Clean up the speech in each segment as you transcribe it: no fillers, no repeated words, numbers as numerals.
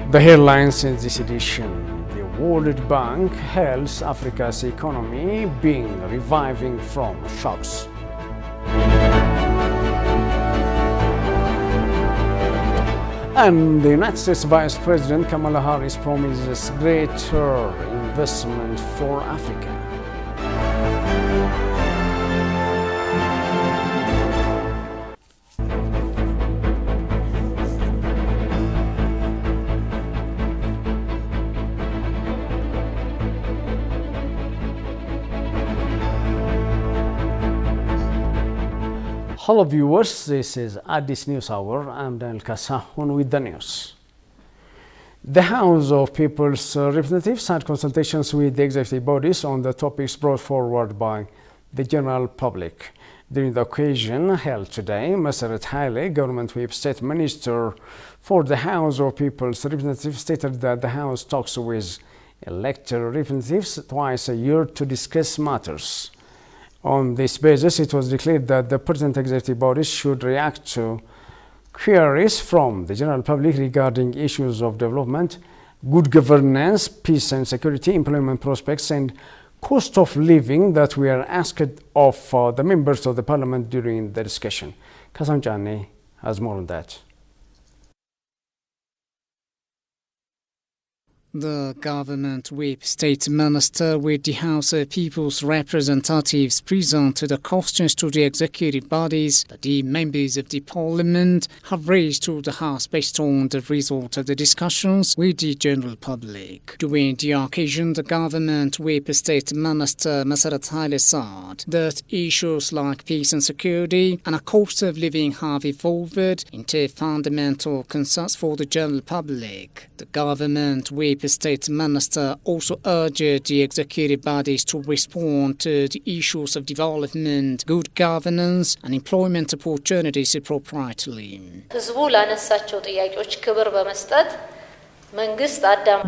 The headlines in this edition: the World Bank hails Africa's economy being reviving from shocks. And the United States Vice President Kamala Harris promises greater investment for Africa. Hello viewers, this is Addis News Hour. I'm Daniel Kasahun with the news. The House of People's Representatives had consultations with the executive bodies on the topics brought forward by the general public. During the occasion held today, Maseret Haile, Government Whip State Minister for the House of People's Representatives, stated that the House talks with elected representatives twice a year to discuss matters. On this basis, it was declared that the present executive bodies should react to queries from the general public regarding issues of development, good governance, peace and security, employment prospects, and cost of living that were asked of the members of the parliament during the discussion. Kasam Chane has more on that. The Government Whip State Minister with the House of People's Representatives presented the questions to the executive bodies that the members of the Parliament have raised to the House based on the result of the discussions with the general public. During the occasion, the Government Whip State Minister Maseret Haile said that issues like peace and security and a cost of living have evolved into fundamental concerns for the general public. The Government Whip State Minister also urged the executive bodies to respond to the issues of development, good governance, and employment opportunities appropriately.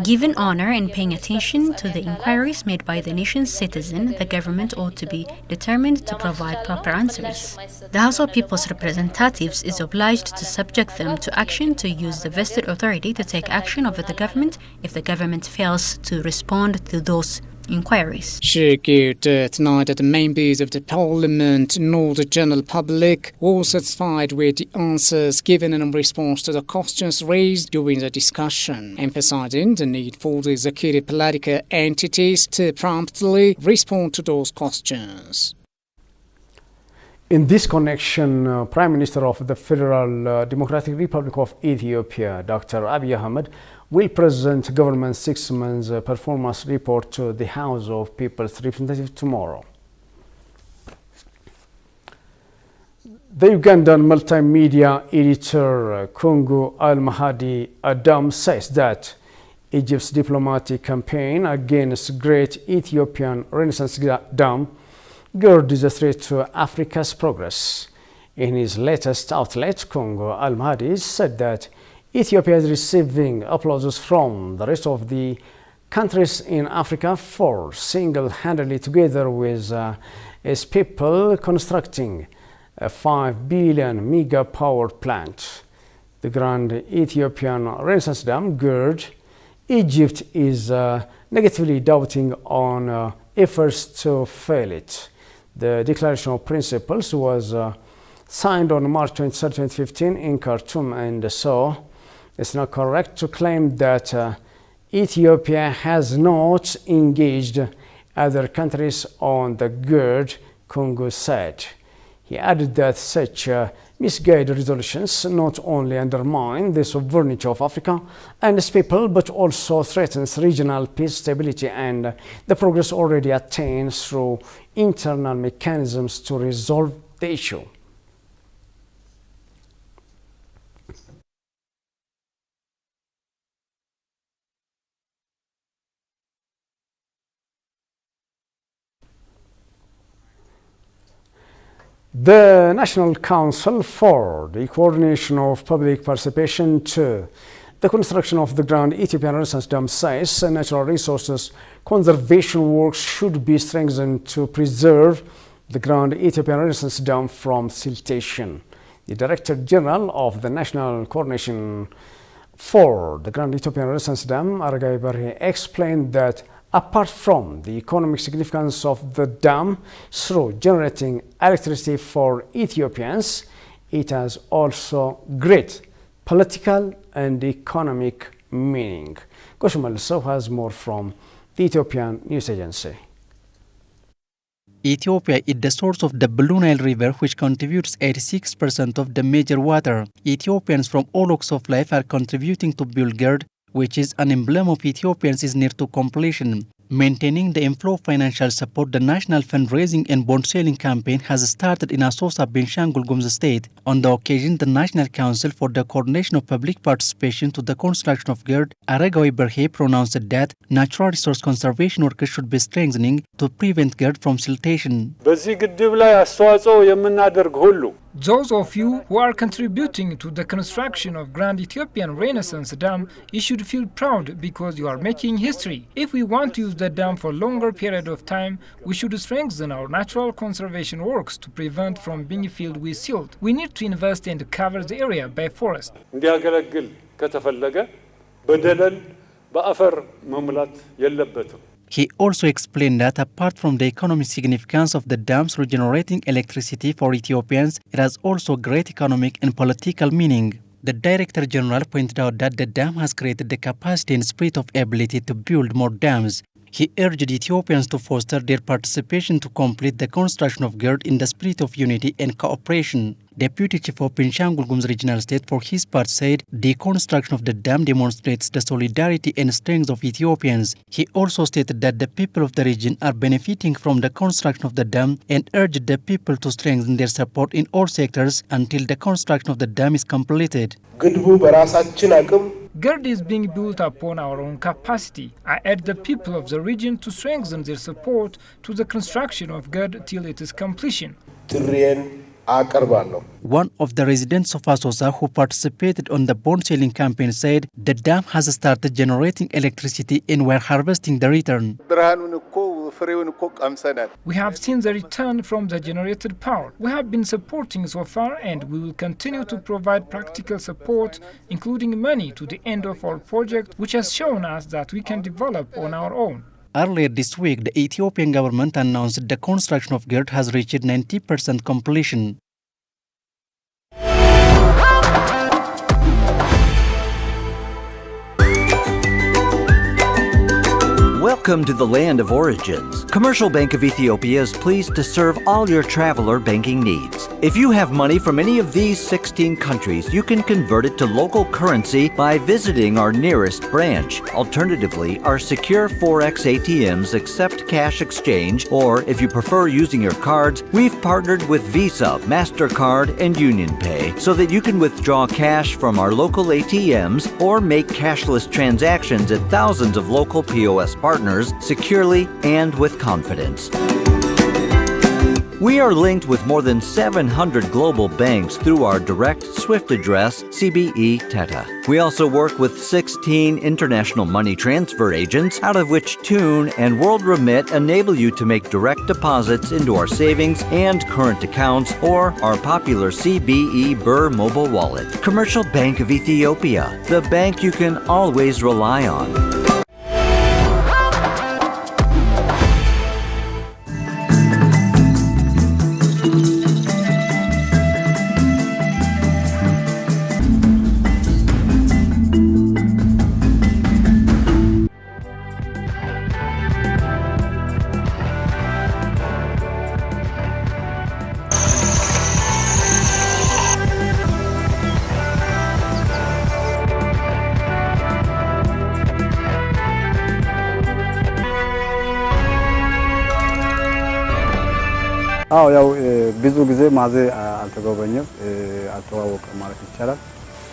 Given honor and paying attention to the inquiries made by the nation's citizen, the government ought to be determined to provide proper answers. The House of People's Representatives is obliged to subject them to action to use the vested authority to take action over the government if the government fails to respond to those inquiries. She argued that neither the members of the Parliament nor the general public were satisfied with the answers given in response to the questions raised during the discussion, emphasizing the need for the executive political entities to promptly respond to those questions. In this connection, Prime Minister of the Federal Democratic Republic of Ethiopia, Dr. Abiy Ahmed, will present government's 6 months performance report to the House of People's Representatives tomorrow. The Ugandan multimedia editor Kungu Al-Mahdi Adam says that Egypt's diplomatic campaign against Great Ethiopian Renaissance Dam girds a threat to Africa's progress. In his latest outlet, Kungu Al-Mahdi said that Ethiopia is receiving applause from the rest of the countries in Africa for single-handedly, together with its people, constructing a 5 billion mega power plant. The Grand Ethiopian Renaissance Dam GERD, Egypt is negatively doubting on efforts to fail it. The Declaration of Principles was signed on March 23, 2015 in Khartoum, and so it's not correct to claim that Ethiopia has not engaged other countries on the GERD, Kungu said. He added that such misguided resolutions not only undermine the sovereignty of Africa and its people, but also threatens regional peace, stability, and the progress already attained through internal mechanisms to resolve the issue. The National Council for the Coordination of Public Participation to the construction of the Grand Ethiopian Renaissance Dam says natural resources conservation work should be strengthened to preserve the Grand Ethiopian Renaissance Dam from siltation. The Director General of the National Coordination For the Grand Ethiopian Renaissance Dam, Aragai Barhe explained that apart from the economic significance of the dam through generating electricity for Ethiopians, it has also great political and economic meaning. Goshumal So has more from the Ethiopian News Agency. Ethiopia is the source of the Blue Nile River, which contributes 86% of the major water. Ethiopians from all walks of life are contributing to build GERD, which is an emblem of Ethiopians is near to completion. Maintaining the inflow of financial support, the national fundraising and bond selling campaign has started in Asosa, Benshangul Gumuz State. On the occasion, the National Council for the Coordination of Public Participation to the Construction of GERD, Aragai Barhe, pronounced that natural resource conservation workers should be strengthening to prevent GERD from siltation. Those of you who are contributing to the construction of Grand Ethiopian Renaissance Dam, you should feel proud because you are making history. If we want to use the dam for a longer period of time, we should strengthen our natural conservation works to prevent from being filled with silt. We need to invest and cover the area by forest. He also explained that apart from the economic significance of the dams for generating electricity for Ethiopians, it has also great economic and political meaning. The Director General pointed out that the dam has created the capacity and spirit of ability to build more dams. He urged Ethiopians to foster their participation to complete the construction of GERD in the spirit of unity and cooperation. Deputy Chief of Benshangul Gumuz Regional State, for his part, said the construction of the dam demonstrates the solidarity and strength of Ethiopians. He also stated that the people of the region are benefiting from the construction of the dam and urged the people to strengthen their support in all sectors until the construction of the dam is completed. GERD is being built upon our own capacity. I urge the people of the region to strengthen their support to the construction of GERD till it is completion. One of the residents of Asosa who participated on the bond selling campaign said the dam has started generating electricity and we're harvesting the return. We have seen the return from the generated power. We have been supporting so far and we will continue to provide practical support, including money, to the end of our project, which has shown us that we can develop on our own. Earlier this week, the Ethiopian government announced the construction of GERD has reached 90% completion. Welcome to the land of origins. Commercial Bank of Ethiopia is pleased to serve all your traveler banking needs. If you have money from any of these 16 countries, you can convert it to local currency by visiting our nearest branch. Alternatively, our secure Forex ATMs accept cash exchange, or if you prefer using your cards, we've partnered with Visa, MasterCard, and UnionPay so that you can withdraw cash from our local ATMs or make cashless transactions at thousands of local POS partners securely and with confidence. We are linked with more than 700 global banks through our direct SWIFT address, CBE Teta. We also work with 16 international money transfer agents, out of which Tune and World Remit enable you to make direct deposits into our savings and current accounts or our popular CBE Burr mobile wallet. Commercial Bank of Ethiopia, the bank you can always rely on. ያው ብዙ ጊዜ ማዘ አልተጎበኘም አልተዋወቀም ማለት ይቻላል።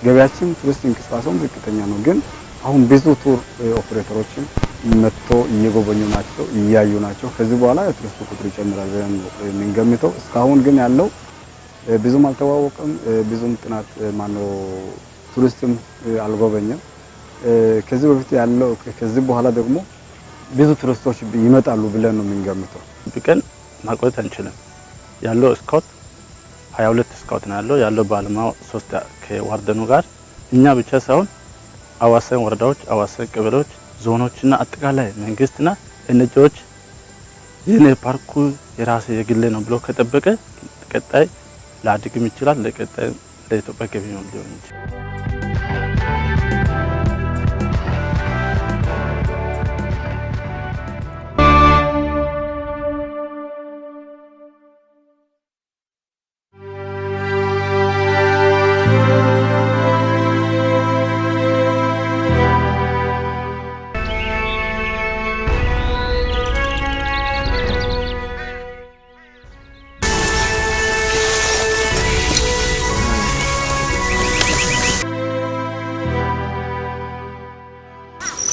ገበያችን ቱሪስት እንቅስቃሴውም ዝቅተኛ ነው። ግን አሁን ብዙ ቱር ኦፕሬተሮችን መጥቶ እየጎበኙ ናቸው፣ እያዩ ናቸው። ከዚህ በኋላ የቱሪስት ቁጥር ይጨምራል ብለን የምንገምተው። እስካሁን ግን ያለው ብዙም አልተዋወቀም፣ ብዙም ጥናት ማነው ቱሪስትም አልጎበኘም። ከዚህ በፊት ያለው ከዚህ በኋላ ደግሞ ብዙ ቱሪስቶች ይመጣሉ ብለን ነው የምንገምተው። ቢቀን ማቆየት አንችልም። ያለው ስካውት 22 ስካውት ነው ያለው ባለማው 3 ከዋርደኑ ጋር እኛ ብቻ ሳይሆን አዋሳኝ ወረዳዎች፣ አዋሳኝ ቀበሌዎች፣ ዞኖችና አጠቃላይ መንግስትና ኤንጂኦዎች ይህን ፓርኩ የራሴ የግሌ ነው ብሎ ከጠበቀ ቀጣይ ላድግም ይችላል። ለቀጣይ ለኢትዮጵያ ገቢ ነው ሊሆን ይችላል።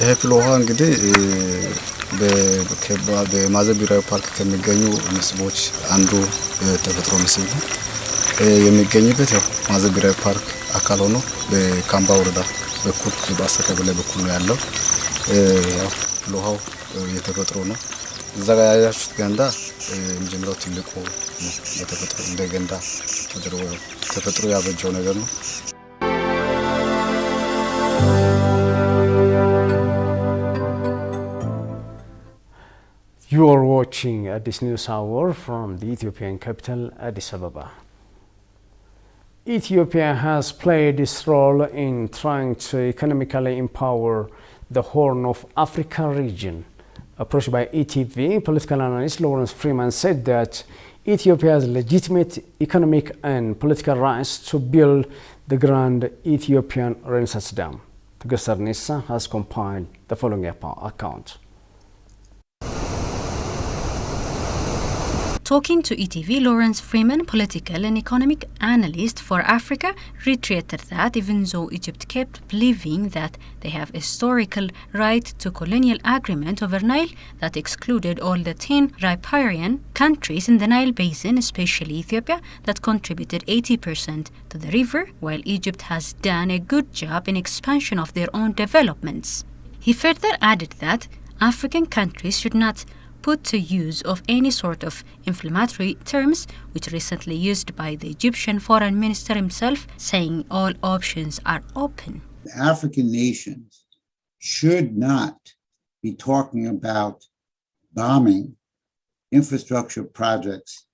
የፍል ውሃ እንግዲህ በማዘብ ብሔራዊ ፓርክ ከሚገኙ መስህቦች አንዱ ተፈጥሮ መስህብ ነው። የሚገኝበት ያው ማዘብ ብሔራዊ ፓርክ አካል ሆኖ በካምባ ወረዳ በኩል በባሳ ቀበሌ በኩል ነው ያለው። ያው ውሃው የተፈጥሮ ነው። እዛ ጋር ያያችሁት ገንዳ የመጀመሪያው ትልቁ ነው። የተፈጥሮ እንደ ገንዳ ተፈጥሮ ያበጀው ነገር ነው። You are watching Addis News Hour from the Ethiopian capital, Addis Ababa. Ethiopia has played its role in trying to economically empower the Horn of Africa region. Approached by ETV, political analyst Lawrence Freeman said that Ethiopia has legitimate economic and political rights to build the Grand Ethiopian Renaissance Dam. Tugasar Nissa has compiled the following account. Talking to ETV, Lawrence Freeman, political and economic analyst for Africa, reiterated that even though Egypt kept believing that they have a historical right to colonial agreement over Nile that excluded all the 10 riparian countries in the Nile basin, especially Ethiopia, that contributed 80% to the river, while Egypt has done a good job in expansion of their own developments. He further added that African countries should not put to use of any sort of inflammatory terms, which recently used by the Egyptian foreign minister himself, saying all options are open. African nations should not be talking about bombing infrastructure projects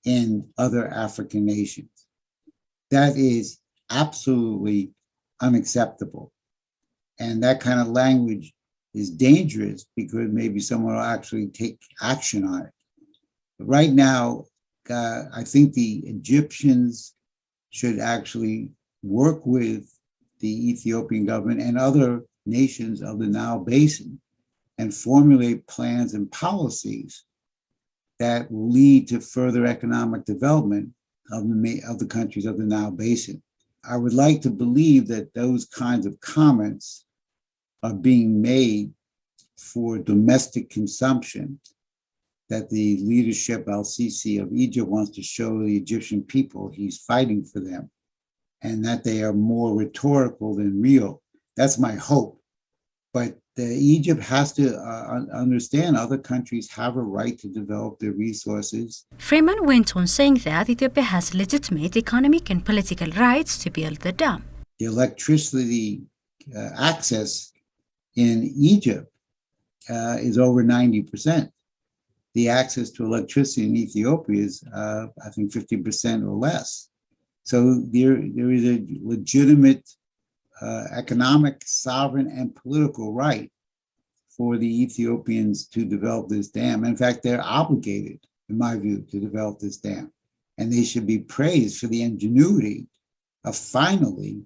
in other African nations. That is absolutely unacceptable. And that kind of language is dangerous because maybe someone will actually take action on it. But right now, I think the Egyptians should actually work with the Ethiopian government and other nations of the Nile Basin and formulate plans and policies that will lead to further economic development of the countries of the Nile Basin. I would like to believe that those kinds of comments are being made for domestic consumption, that the leadership al-Sisi of Egypt wants to show the Egyptian people he's fighting for them, and that they are more rhetorical than real. That's my hope. But Egypt has to understand other countries have a right to develop their resources. Freeman went on saying that Ethiopia has legitimate economic and political rights to build the dam. The electricity access in Egypt is over 90%. The access to electricity in Ethiopia is, I think, 50% or less. So there is a legitimate economic, sovereign, and political right for the Ethiopians to develop this dam. In fact, they're obligated, in my view, to develop this dam. And they should be praised for the ingenuity of finally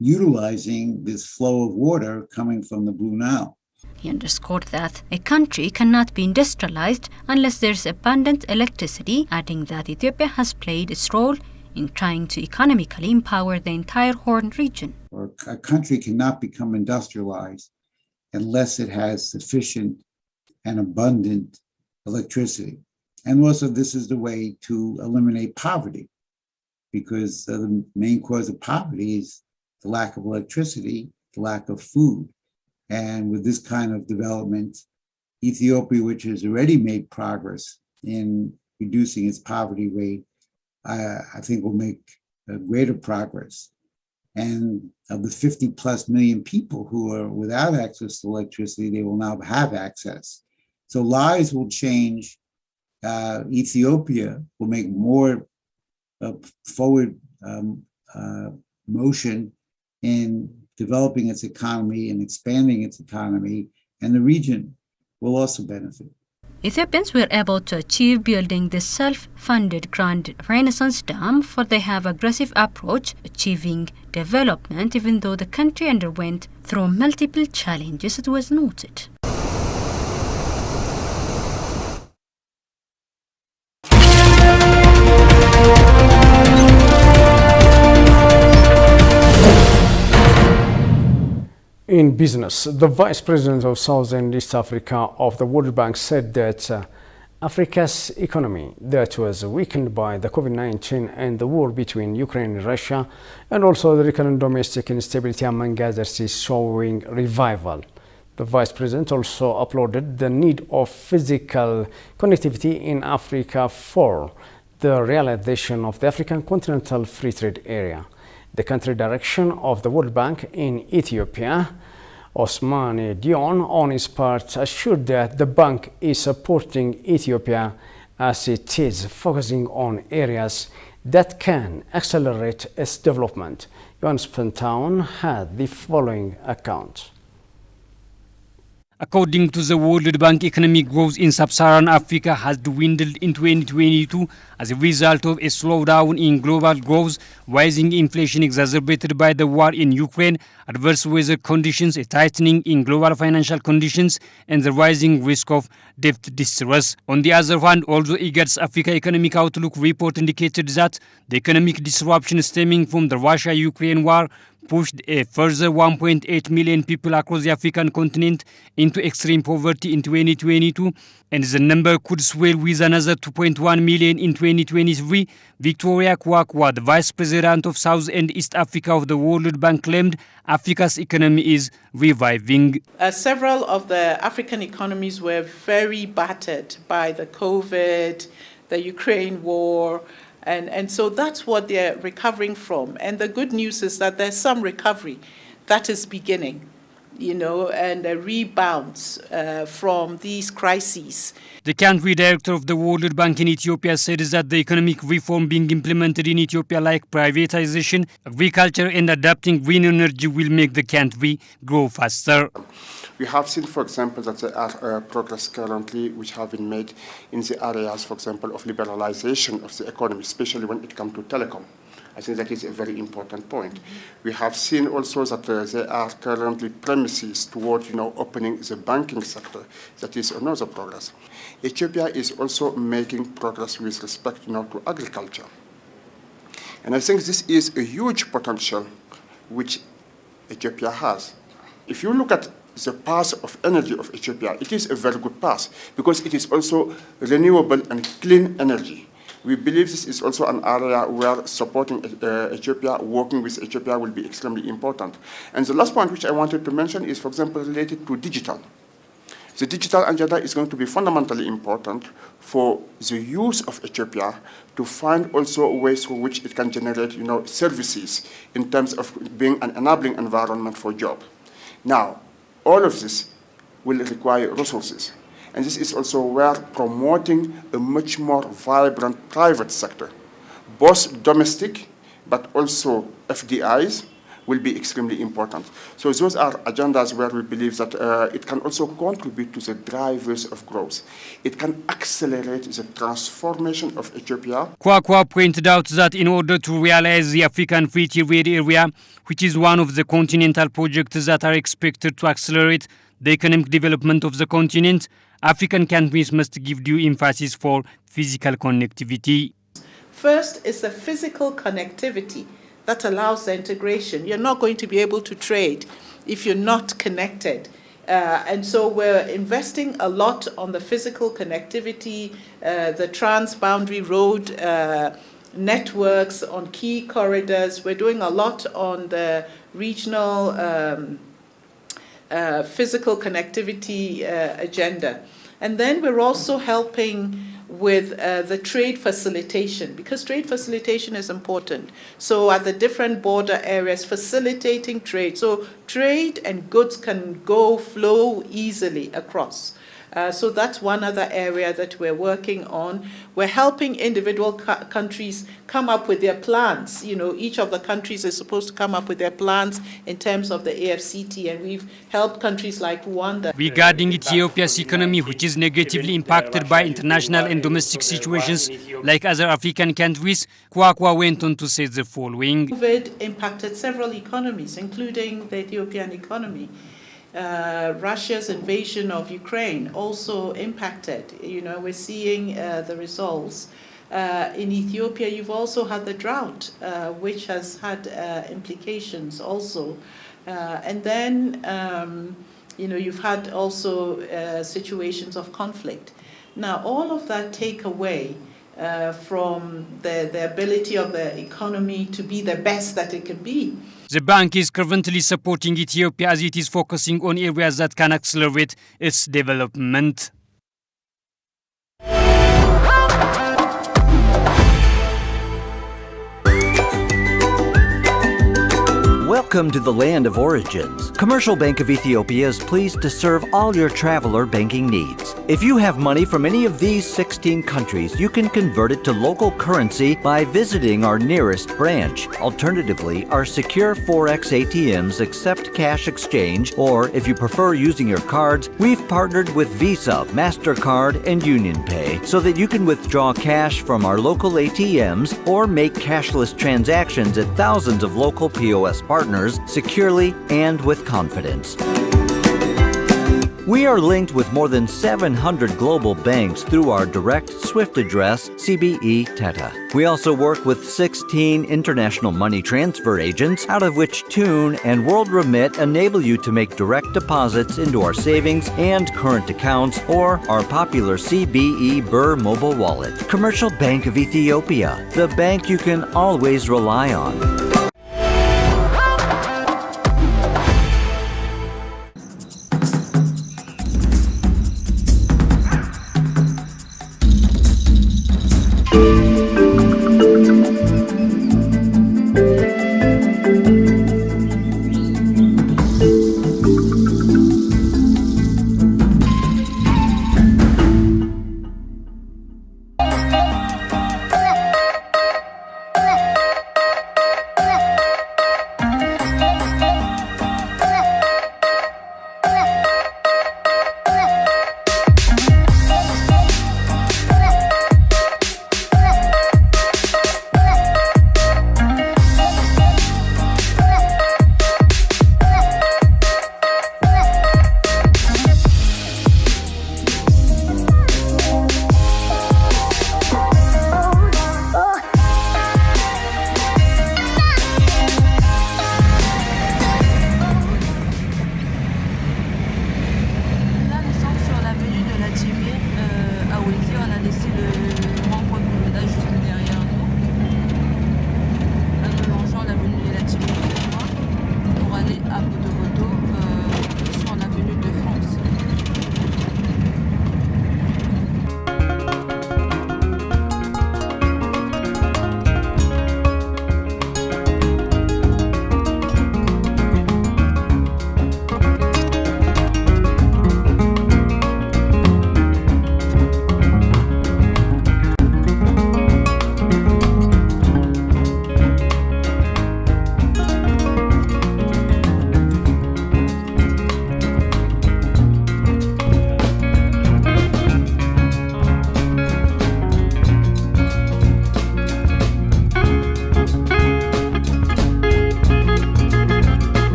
utilizing this flow of water coming from the Blue Nile. He underscored that a country cannot be industrialized unless there's abundant electricity, adding that Ethiopia has played its role in trying to economically empower the entire Horn region. A country cannot become industrialized unless it has sufficient and abundant electricity. And also, this is the way to eliminate poverty, because the main cause of poverty is the lack of electricity, the lack of food. And with this kind of development, Ethiopia, which has already made progress in reducing its poverty rate, I think will make greater progress And of the 50 plus million people who are without access to electricity, they will now have access. So lives will change. Ethiopia will make more forward motion in developing its economy and expanding its economy, and the region will also benefit. Ethiopians were able to achieve building this self-funded Grand Renaissance Dam, for they have aggressive approach achieving development even though the country underwent through multiple challenges, it was noted. In business, the Vice President of South and East Africa of the World Bank said that Africa's economy that was weakened by the COVID-19 and the war between Ukraine and Russia, and also the recurrent domestic instability among others, is showing revival. The Vice President also applauded the need of physical connectivity in Africa for the realization of the African Continental Free Trade Area. The country direction of the World Bank in Ethiopia, Osmane Dion, on his part, assured that the bank is supporting Ethiopia as it is focusing on areas that can accelerate its development. Johannes Pentown had the following account. According to the World Bank, economic growth in sub-Saharan Africa has dwindled in 2022 as a result of a slowdown in global growth, rising inflation exacerbated by the war in Ukraine, adverse weather conditions, a tightening in global financial conditions, and the rising risk of debt distress. On the other hand, although IGAD's Africa Economic Outlook report indicated that the economic disruption stemming from the Russia-Ukraine war pushed a further 1.8 million people across the African continent into extreme poverty in 2022, and the number could swell with another 2.1 million in 2023. Victoria Kwakwa, the Vice President of South and East Africa of the World Bank, claimed Africa's economy is reviving. Several of the African economies were very battered by the COVID, the Ukraine war, and so that's what they're recovering from. And the good news is that there's some recovery that is beginning, and a rebound from these crises. The country director of the World Bank in Ethiopia said that the economic reform being implemented in Ethiopia, like privatization, agriculture, and adapting green energy, will make the country grow faster. We have seen, for example, that there are progress currently which have been made in the areas, for example, of liberalization of the economy, especially when it comes to telecom. I think that is a very important point. We have seen also that there are currently premises toward, opening the banking sector. That is another progress. Ethiopia is also making progress with respect, to agriculture. And I think this is a huge potential which Ethiopia has. If you look at the path of energy of Ethiopia, it is a very good path because it is also renewable and clean energy. We believe this is also an area where supporting Ethiopia, working with Ethiopia will be extremely important. And the last point which I wanted to mention is, for example, related to digital. The digital agenda is going to be fundamentally important for the youth of Ethiopia to find also ways through which it can generate, services in terms of being an enabling environment for job. Now, all of this will require resources. And this is also where promoting a much more vibrant private sector, both domestic but also FDIs, will be extremely important. So those are agendas where we believe that it can also contribute to the drivers of growth. It can accelerate the transformation of Ethiopia. Kwakwa pointed out that in order to realize the African Free Trade Area, which is one of the continental projects that are expected to accelerate the economic development of the continent, African countries must give due emphasis for physical connectivity. First is the physical connectivity that allows the integration. You're not going to be able to trade if you're not connected. And so we're investing a lot on the physical connectivity, the trans-boundary road networks on key corridors. We're doing a lot on the regional physical connectivity agenda. And then we're also helping with the trade facilitation, because trade facilitation is important. So at the different border areas, facilitating trade. So trade and goods can flow easily across. So that's one other area that we're working on. We're helping individual countries come up with their plans. You know, each of the countries is supposed to come up with their plans in terms of the AFCT, and we've helped countries like Rwanda. Regarding Ethiopia's economy, which is negatively impacted by international and domestic situations like other African countries, Kwakwa went on to say the following. COVID impacted several economies, including the Ethiopian economy. Russia's invasion of Ukraine also impacted. You know, we're seeing the results. In Ethiopia, you've also had the drought, which has had implications also. And then, you know, you've had also situations of conflict. Now, all of that take away from the ability of the economy to be the best that it can be. The bank is currently supporting Ethiopia as it is focusing on areas that can accelerate its development. Welcome to the land of origins. Commercial Bank of Ethiopia is pleased to serve all your traveler banking needs. If you have money from any of these 16 countries, you can convert it to local currency by visiting our nearest branch. Alternatively, our secure Forex ATMs accept cash exchange, or if you prefer using your cards, we've partnered with Visa, MasterCard, and UnionPay so that you can withdraw cash from our local ATMs or make cashless transactions at thousands of local POS partners securely and with confidence. We are linked with more than 700 global banks through our direct SWIFT address, CBE Teta. We also work with 16 international money transfer agents, out of which Tune and World Remit enable you to make direct deposits into our savings and current accounts or our popular CBE Burr mobile wallet. Commercial Bank of Ethiopia, the bank you can always rely on.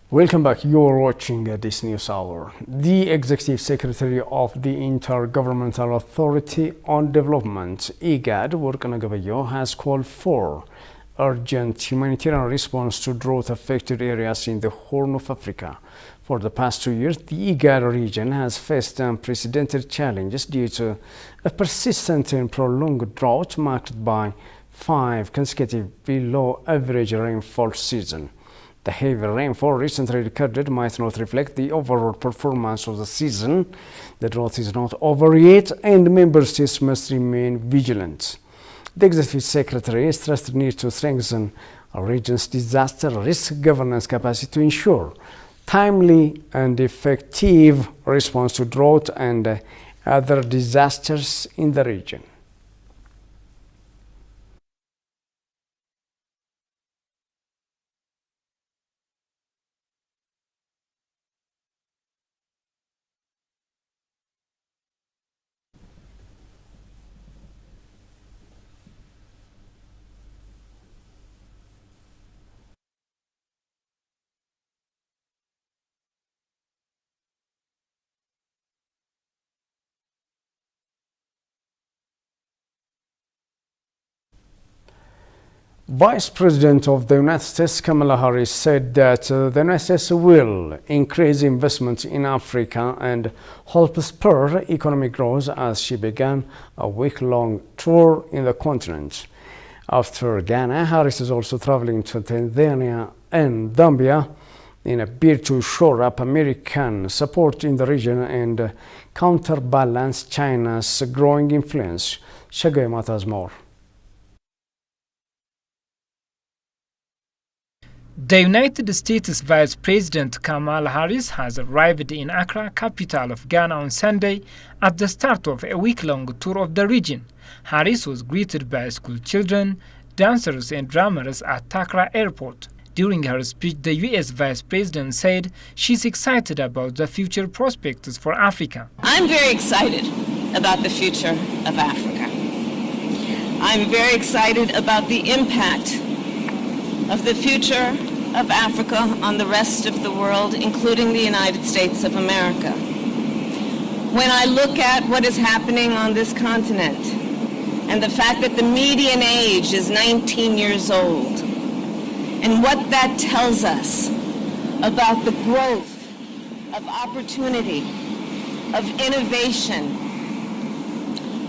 Welcome back. You're watching this news hour. The Executive Secretary of the Intergovernmental Authority on Development, IGAD, Workana Gabayo, has called for urgent humanitarian response to drought-affected areas in the Horn of Africa. For the past 2 years, the IGAD region has faced unprecedented challenges due to a persistent and prolonged drought marked by 5 consecutive below-average rainfall seasons. The heavy rainfall recently recorded might not reflect the overall performance of the season. The drought is not over yet, and member states must remain vigilant. The Executive Secretary stressed the need to strengthen our region's disaster risk governance capacity to ensure timely and effective response to drought and other disasters in the region. Vice President of the United States Kamala Harris said that the United States will increase investment in Africa and help spur economic growth as she began a week-long tour in the continent. After Ghana, Harris is also traveling to Tanzania and Zambia in a bid to shore up American support in the region and counterbalance China's growing influence. Shagay Mata has more. The United States Vice President Kamala Harris has arrived in Accra, capital of Ghana, on Sunday at the start of a week-long tour of the region. Harris was greeted by school children, dancers and drummers at Accra Airport. During her speech, the U.S. Vice President said she's excited about the future prospects for Africa. I'm very excited about the future of Africa. I'm very excited about the impact of the future of Africa on the rest of the world, including the United States of America. When I look at what is happening on this continent and the fact that the median age is 19 years old, and what that tells us about the growth of opportunity, of innovation,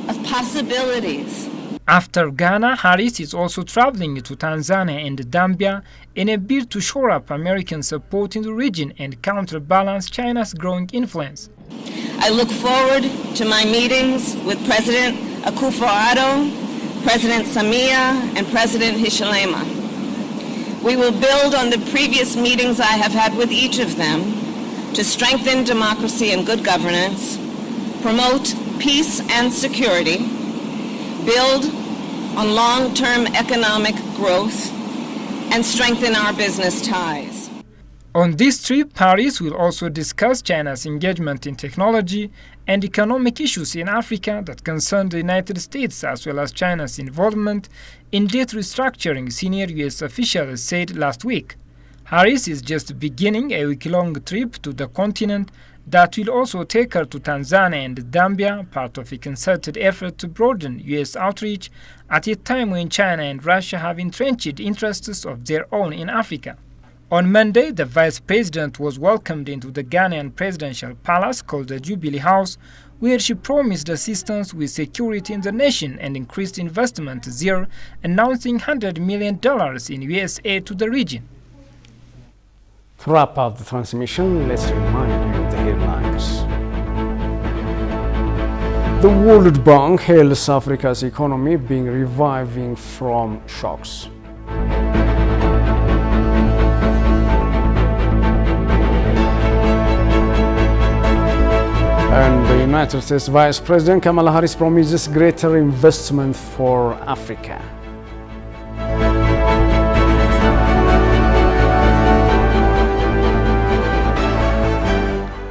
of possibilities. After Ghana, Harris is also traveling to Tanzania and Zambia in a bid to shore up American support in the region and counterbalance China's growing influence. I look forward to my meetings with President Akufo-Addo, President Samia, and President Hichilema. We will build on the previous meetings I have had with each of them to strengthen democracy and good governance, promote peace and security, build on long-term economic growth, and strengthen our business ties. On this trip, Harris will also discuss China's engagement in technology and economic issues in Africa that concern the United States, as well as China's involvement in debt restructuring, senior U.S. officials said last week. Harris is just beginning a week-long trip to the continent that will also take her to Tanzania and Zambia, part of a concerted effort to broaden U.S. outreach at a time when China and Russia have entrenched interests of their own in Africa. On Monday, the Vice President was welcomed into the Ghanaian presidential palace called the Jubilee House, where she promised assistance with security in the nation and increased investment there, announcing $100 million in U.S. aid to the region. To wrap up the transmission, let's remind you of the headlines. The World Bank hails Africa's economy being reviving from shocks. And the United States Vice President Kamala Harris promises greater investment for Africa.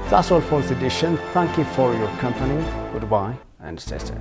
That's all for this edition. Thank you for your company. Goodbye and stay safe.